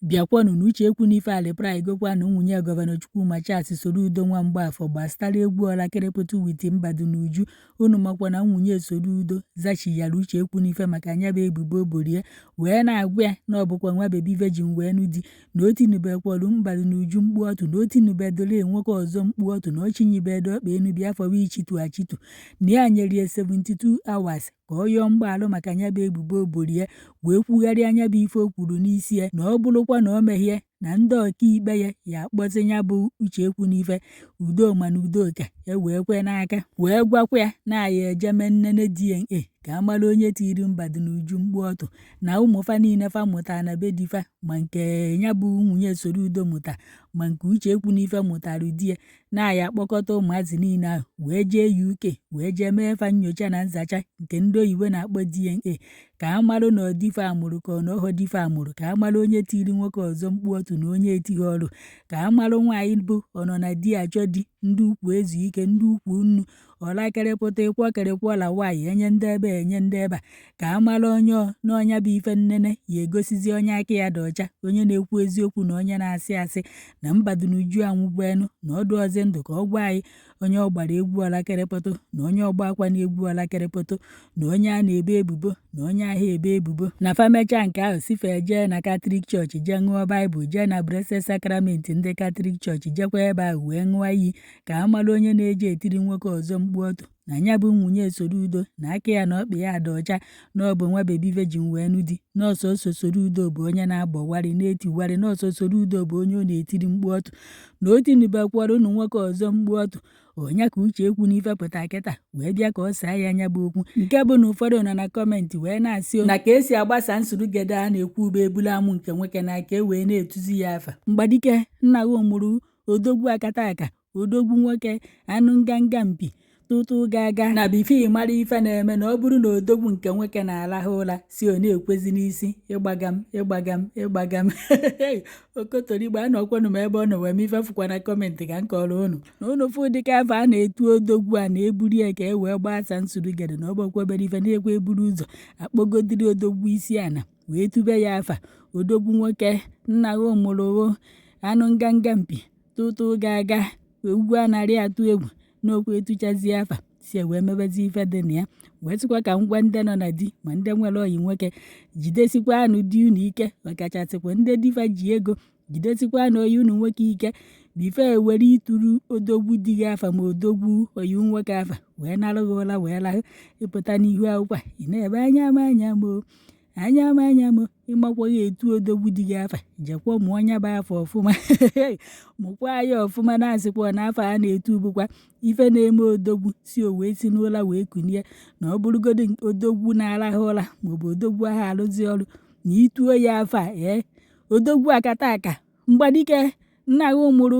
bịakwanụ na Uche Ekwunife alịpụra igokwanụ nwunye gọvanọ Chukwuma Charles Soludo nwa Mgbafọ gbasatara egwu ọlakịrịpụtụ witi Mbadụnuju. Unu makwa na nwunye Soludo zachiyara Uche Ekwunife maka anya bụ ebubo oborie wee na-agwa ya na ọ bụkwa nwa bebi virgin wee nụ di na o tinubekwọrụ Mbadụnuju mkpu ọtụ na o tinubedole nwoke ọzọ mkpu ọtụ na ọ chinyibedo ọkpa enu bịa fọwa ichitu achitu na ya nyere ya 72 hours ka ọ yọọ mgbaalụ maka anya bụ ebubo oborie wee kwugharịa anya bụ ife o kwuru n'isi ya na ọ bụrụkwa na o mehie na ndị ọkaikpe ya akpọzi ya bụ Uche Ekwunife Udoma na Udoka wee kwe n'aka wee gwakwa ya na ya ejeme nnene DNA ka amara onye tiri Mbadụnuju mkpu ọtụ na ụmụfa niile fa mụtara na be difa ma nke ya bụ nwunye Soludo mụta ma nke Uche Ekwunife mụtara di ya na ya akpọkọta ụmụazị niile ahụ wee jee UK wee jee mee fa nyocha na nzacha nke ndị oyibo na-akpọ DNA ka amarụ na ọdịfe amụrụ ka ọ na ọghọ dife amụrụ ka amarụ onye tiri nwoke ọzọ mkpu ọtụ na onye etighi ọrụ ka amarụ nwaanyị bụ ọ nọ na di achọ di ndị ukwu ezu ike ndị ukwu nnu ọlakerepụta ịkwọkerekwọla nwaanyị enye ndị ebe enye ndị ebe a ka amarụ onye n'ọnya bụ ife nnene ya egosizi onye aka ya dị ọcha onye na-ekwu eziokwu na onye na-asị asị na Mbadụnuju anwụgbuenu na ọdụ ọzọ ndụ ka ọ gwa anyị onye ọ gbara egwu ọlakerepụtụ na onye ọgba akwa na egwu ọlakerepụtụ na onye a na-ebe ebubo na onye ahụ ebe ebubo na famecha nke ahụ sife jee na Katọlik chọọchị jee ṅụọ baịbụl jee na Blessed Sacrament ndị Katọlik chọọchị jekwa ebe ahụ wee ṅụọ iyi ka amara onye na-eji etiri nwoke ọzọ mkpu ọtụ na ya bụ nwunye Soludo na aka ya na ọkpa ya dị ọcha na ọ bụ nwa bebi virgin wee nụ di n'ọsọsọ Soludo bụ onye na-agbọwarị na-etiwarị n'ọsọ Soludo bụ onye ọ na-etiri mkpu ọtụ na o tinubekwara ụnụ nwoke ọzọ mkpu ọtụ onye ka Uche Ekwunife pụta kịta wee bịa ka ọ saa ya anya bụ okwu nke bụ na ụfọdụ nọ na kọmentị wee na-asị na ka esi agbasa nsụrụgede a na-ekwu ube ebulu amụ nke nwoke na aka wee na-etuzi ya afa Mgbadike nna ya mụrụ odogwu akata aka odogwu nwoke anụ nganga mpi tụtụ ga-aga na bifi mara ife na-eme na ọ bụrụ na odogwu nke nwoke na-alahụ ụra si ọ na-ekwezi n'isi ịgbagam okotorigba a nọkwanụ m ebe ọ nọ wee mife fụkwa na kọmentị ka m kọrọ unu na unu fụ dịka afọ a na-etu odogwu a na-eburu ya ka e wee gbasa nsụrụgede na ọgbakwebere ife na-ekwe eburu ụzọ akpọgodiri odogwu isi ana wee tube ya afa odogwu nwoke nna ya mụrụ anụ nganga mpi tụtụ ga-aga ugwu a narị atụ egwu n'okwu etuchazi afa si wee mebezi ife dị na ya wee sịkwa ka ngwa ndị nọ na di ma ndị nwere oyi nwoke jidesikwa anụ di unu ike ọkachasịkwa ndị difa ji ego jidesikwa anụ oyi unu nwoke ike bife ewere ituru odogwu di gị afa ma odogwu oyi nwoke afa wee narụghị ụra wee lahụ ịpụta n'ihu akwụkwọ ị na-ebe anya m ịmakwaghị etu odogwu di gị afa jekwa mụọ nya bụ afọ ọfụma mụkwa ya ọfụma na-asịkwa n'afọ a na-etu bụkwa ife na-eme odogwu si o wee si n'ụra wee kunie na ọ bụrụgodo odogwu na-arahụ ụra maọbụ odogwu ahụ arụzi ọrụ na ituo ya afọ a odogwu akata aka Mgbadike nna ya mụrụ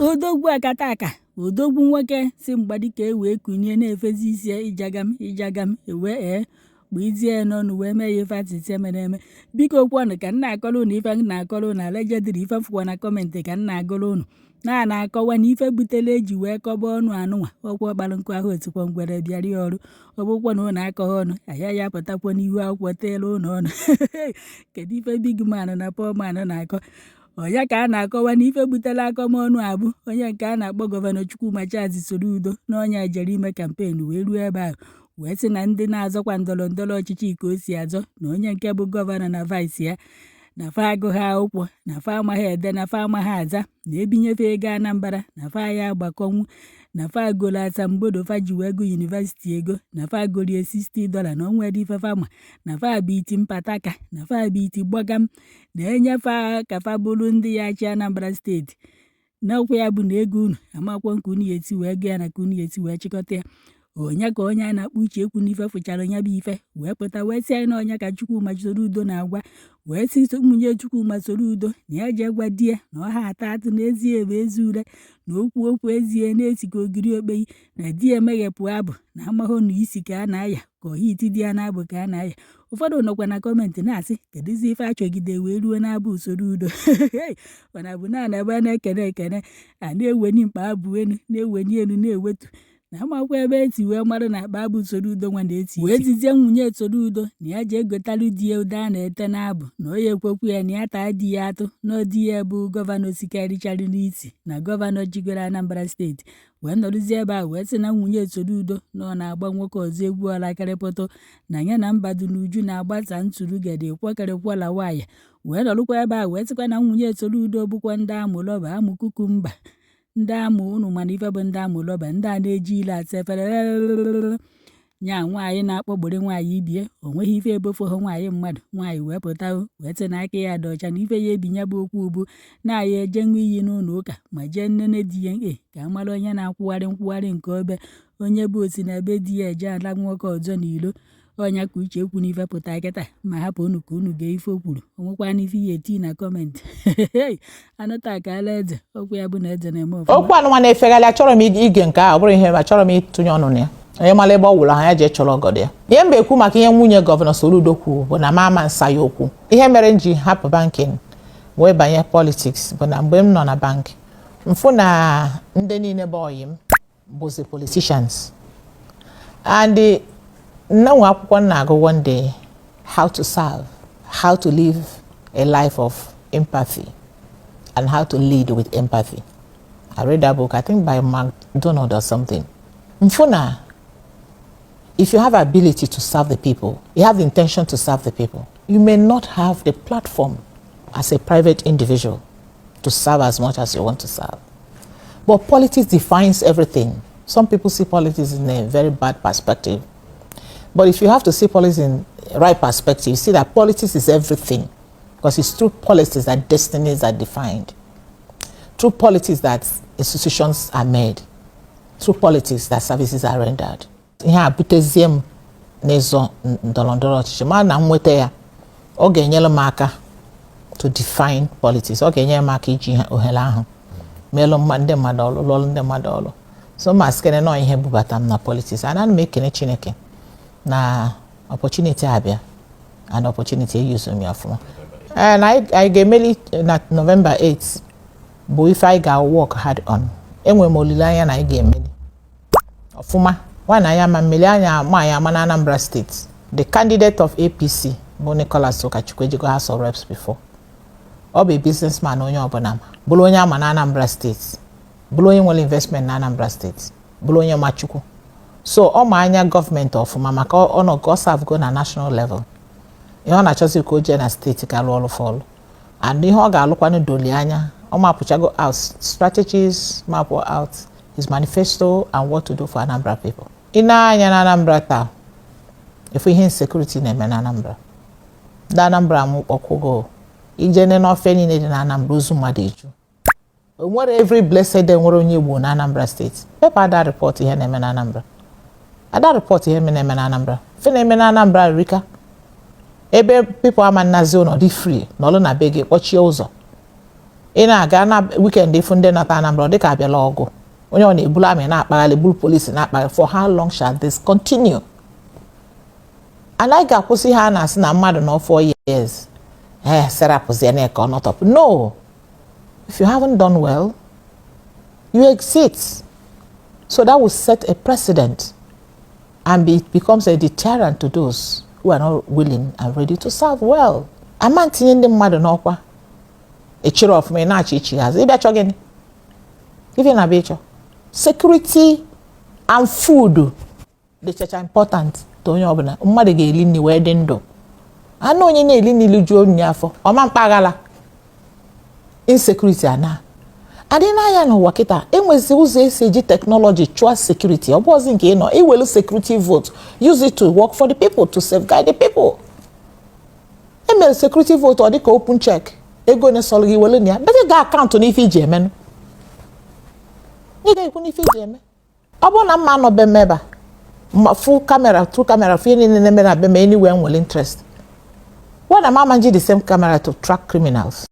odogwu akata aka odogwu nwoke si Mgbadike wee kunie na-efezi isi ịjagam ewee gbizie n'ọnụ wee mee ya ife atịtị mere eme biko kwanụ ka nna akọrọ unu ife na-akọrọ na legendary ife fụkwa na kọmentị ka nna agọrọ unu na-akọwa na ife butere eji wee kọba ọnụ anụnwa ọkwa ọkpara nkụ ahụ otikwa ngwere bịara ya ọrụ ọ bụkwa na ụnụ akọghị ọnụ aya ya pụtakwa n'ihu akwụkwọ teela ụnụ ọnụ kedu ife big man na poor man na-akọ ọnya ka a na-akọwa na ife butere akọmọnụ abụ onye nke a na-akpọ gọvanọ Chukwuma Charles Soludo na ọnya jere ime kampen wee ruo ebe ahụ wee sị na ndị na-azọkwa ndọrọ ndọrọ ọchịchị ka o si azọ na onye nke bụ gọvanọ na vice ya na fa agụghị akwụkwọ na fa amaghị ede na fa amaghị aza na ebinyefe ego Anambra na fa ya agbakọnwu na fa agolo asambodo fa ji wee gụ yunivesiti ego na fa agolie $60 na onwe dị ifefa ma na fa abiti mpataka na fa abiti gbagam na-enyefe ka fa bụrụ ndị ya chi Anambra steeti n'ọkwa ya bụ na ego unu amakwa nke unu eti wee gụ ya na ka unu eti wee chịkọta ya onye ka onye a na-akpọ Uche Ekwunife fụchara nya bụ ife wee pụta wee sị anyị na onye ka Chukwuma Soludo na-agwa wee sị nwunye Chukwuma Soludo na ya je gwa di ya na ọha atụ n'ezie ebe ezi ure na okwu ezie na-esi ka ogiri okpeyi na di ya emeghepụ abụ na amahụ na isi ka a na-aya ka ọhiti di ya na-abụ ka a na-aya ụfọdụ nọkwa na kọmentị na-asị kedụzi ife achọgide wee ruo na-abụ Soludo mana bụ na ebe a na-ekene a na-eweni mkpa abụ enu na-eweni elu na-ewetu na amakwa ebe eti wee mara na akpa bụ Soludo nwa na-eti wee tizie nwunye Soludo na ya ji egotalụ di ya ude a na-ete n'abụ na onye ekwekwu ya na ya taa di ya atụ na di ya bụ gọvanọ sikarịchara n'isi na gọvanọ jigoro Anambra steeti wee nọrụzie ebe a wee sị na nwunye Soludo na ọ na-agba nwoke ọzọ egwu ọlakarịpụtụ na ya na Mbadunuju na-agbasa ntụrụgede kwekọrịkwala waya wee nọrụkwa ebe a wee sịkwa na nwunye Soludo bụkwa ndị amụlọba amụ kukumba ndị amụ unu mana ife bụ ndị amụlọba ndị a na-eji ile asa efere nya nwaanyị na-akpọgbere nwaanyị ibie o nweghị ife ebofu ha nwaanyị mmadụ nwaanyị wee pụta wee sị na aka ya dị ọcha na ife ya ebinye bụ okwu ubu na-aya eje ṅụ iyi n'ụlọ ụka ma jee nnene di ya ka amara onye na-akwụgharị nke obe onye bụ osi na ebe di ya eje ala nwoke ọzọ n'ilo ọnya ka Uche Ekwunife pụta kịta ma hapụ unu ka unu gee ife o kwuru onwekwa n'ife ya eti na kọmentị anụta ka ala eze okwu ya bụ na eze na-eme ọfụma okwu anụnwa na-efegharị achọrọ m ige nke a ọ bụrụ ihe achọrọ m ịtụnye ọnụ na ya onye mara ebe ọ wụrụ ha ya jee chọrọ ọgọdọ ya ihe mba ekwu maka ihe nwunye gọvanọ Soludo kwuru bụ na mama nsa ya okwu ihe mere m ji hapụ banking wee banye politiks bụ na mgbe m nọ na bank mfụ na ndị niile bụ ọyị m bụzi politicians and nwa akwụkwọ na-agụ one day how to serve, how to live a life of empathy and how to lead with empathy. I read that book, I think by McDonald or something. Mfuna, if you have ability to serve the people, you have the intention to serve the people, you may not have the platform as a private individual to serve as much as you want to serve. But politics defines everything. Some people see politics in a very bad perspective. But if you have to see politics in the right perspective, you see that politics is everything. Because it's through politics that destinies are defined. Through politics that institutions are made. Through politics that services are rendered. Ihe abutezie m n'ezo ndọrọndọrọ ọchịchị ma na nweta ya ọ ga-enyere m aka to define politics. Ọ ga-enyere m aka iji ohere ahụ meelụ ndị mmadụ ọlụ lụọlụ ndị mmadụ ọlụ. So ma sikere nọ ihe bubata m na politics. Ana m ekene Chineke na opportunity abịa and opportunity use m ya ọfụma. And I ga-emeli na November 8 bụ ife anyị ga-work hard on. Enwe m olileanya na anyị ga-emeli ọfụma. Nwana ya ma mmeli anya ma ya ma na Anambra State. The candidate of APC bụ Nicholas Okachukwu ejigo House of Reps before. Ọ bụ businessman onye ọbụla bụrụ onye ama na Anambra State. Bụrụ onye nwere investment na Anambra State. Bụrụ onye machukwu. So ọ ma anya gọọmenti ọfụma maka ọ serve go na national level. Ihe ọ na-achọzi ka o jee na steeti ka alụ ọrụ fọlụ. And ihe ọ ga-alụkwanụ doli anya ọ mapụchago out strategies, map out his manifesto and what to do for Anambra people. Ị na-anya na Anambra taa efu ihe insecurity na-eme na Anambra. Ndị Anambra m ọkwụgo ijene n'ofe niile dị na Anambra ozu mmadụ eju. O nwere every blessed day nwere onye Igbo na Anambra steeti. Pepa ada report ihe na-eme na Anambra. Ada report ihe na-eme na Anambra. Fe na-eme na Anambra rika. Ebe people ama nnazi ụlọ dị free n'ọlụ na be gị kpọchie ụzọ. Ị na-aga na weekend ifu ndị nata Anambra dịka abịala ọgụ. Onye ọ na-ebulu amị na-akpaghalị bulu polisi na-akpaghalị. For how long shall this continue? And I ga-akwụsị ha na-asị na mmadụ nọ 4 years. Serapụzie na ka ọ nọtọpụ. No. If you haven't done well, you exit. So that will set a precedent and it becomes a deterrent to those who are not willing and ready to serve well. Ama ntinye ndị mmadụ n'ọkwa echiri ọfụma na-achị ichi hazi ịbịa chọ gịnị ife na bịa chọ security and food dịchacha important to onye ọbụla mmadụ ga-eli nri wee dị ndụ anụ onye na-eli nri lijuo nri afọ ọma mkpaghala insecurity ana adị n'anya n'ụwa kịta enwezi ụzọ esi eji technology chụọ security ọ bụ ọzọ nke ịnọ iwelu security vote use it to work for the people to safeguard the people. Emere security vote ọ dị ka open check ego na-esọlụ gị welu ya bete ga akaụntụ n'ife iji eme ị ga-ekwu n'ife iji eme ọ bụrụ na mma anọbe mmeba full camera through camera fie niile na-eme na be m anywhere nwere interest. Why am I managing the same camera to track criminals?